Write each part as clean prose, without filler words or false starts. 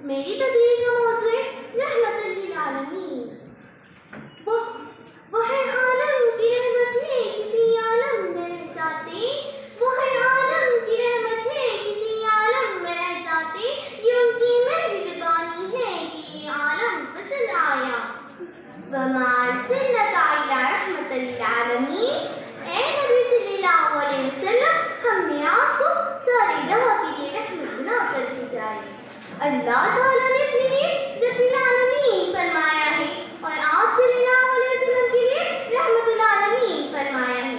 میری تقریر کا موضوع رحمت للعالمین. وہ ہے عالم کی رحمت ہے کسی عالم میں رہ جاتے. وہ ہے عالم کی رحمت ہے کسی عالم میں رہ جاتے. یہ ان کی مہربانی ہے کہ یہ عالم پسند آیا. وما ارسلناک الا رحمت للعالمین. اے نبی صلی اللہ علیہ وسلم، ہم نے آپ کو سارے جہاں کے لیے رحمت بنا کر بھیجا ہے. اللہ تعالیٰ نے اپنے لیے رب العالمین فرمایا ہے اور آپ صلی اللہ علیہ وسلم کے لیے رحمت العالمین فرمایا ہے.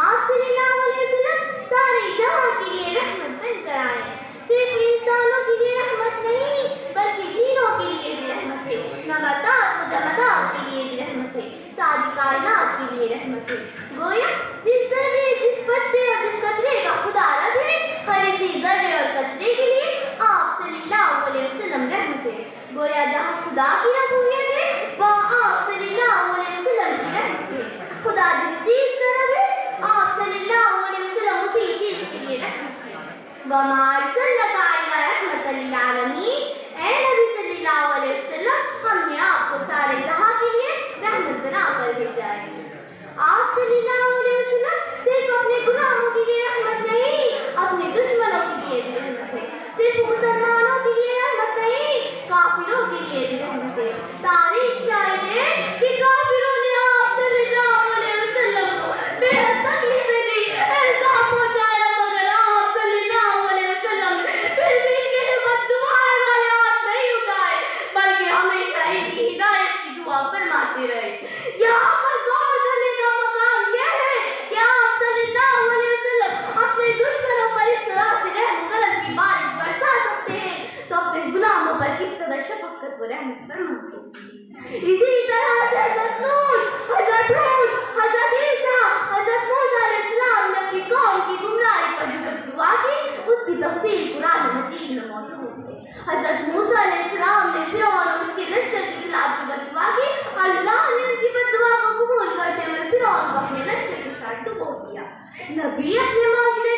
آپ صلی اللہ علیہ وسلم سارے جہاں کے لیے رحمت بن کر آئے. صرف انسانوں کے لیے رحمت نہیں بلکہ جنوں کے لیے بھی رحمت ہے. نباتات و جمادات کے لیے بھی رحمت ہے. ساری کائنات کے لیے رحمت ہے. گویا جس ذرے، جس پتے اور جس قطرے کا خدا رب ہے، ہر اسی ذرے اور قطرے کے لیے آپ صلی اللہ علیہ وسلم رحمت ہے. گویا جہاں خدا کی ربوبیت ہے وہاں آپ صلی اللہ علیہ وسلم کی رحمت ہے. خدا جس چیز کا رب ہے آپ صلی اللہ علیہ وسلم اسی چیز کے لیے رحمت ہے. وما ارسلناک الا رحمت للعالمین. اے نبی صلی اللہ علیہ وسلم، ہم نے آپ کو سارے جہاں کے لیے رحمت بنا کر بھیجا ہے. آپ صلی اللہ علیہ وسلم صرف اپنے غلاموں کے لیے رحمت نہیں، اپنے دشمنوں کے لیے بھی رحمت ہے. صرف مسلمانوں کے لیے رحمت نہیں، کافروں کے لیے بھی رحمت ہے. تاریخ شاہد ہے کہ کافروں نے آپ صلی اللہ علیہ وسلم کو بے حد تکلیفیں دی، عذاب پہنچایا، مگر آپ صلی اللہ علیہ وسلم پھر بھی ان کے بد دعائیں والے ہاتھ نہیں اٹھائے بلکہ ہمیشہ ان کی ہدایت کی دعا فرماتے رہے. یہاں پر غور کرنے کا مقام یہ ہے کہ آپ صلی اللہ علیہ وسلم اپنے دشمنوں پر اس طرح سے رحم و کرم کی بارش برسا سکتے ہیں تو اپنے غلاموں پر کس قدر شفقت و رحمت فرماتے ہیں. اسی طرح سے حضرت نوح، حضرت ہود، حضرت عیسیٰ، حضرت موسیٰ علیہ السلام نے اپنی قوم کی گمراہی پر جو دعا کی اس کی تفصیل قرآن مجید میں موجود ہے. حضرت موسیٰ علیہ السلام نے فرعون اور اس کے لشکر کے خلاف جو بددعا کی، اللہ نے ان کی بددعا کو قبول کرتے ہوئے فرعون کو اپنے لشکر کے ساتھ ڈبو دیا. نبی اپنے معاشرے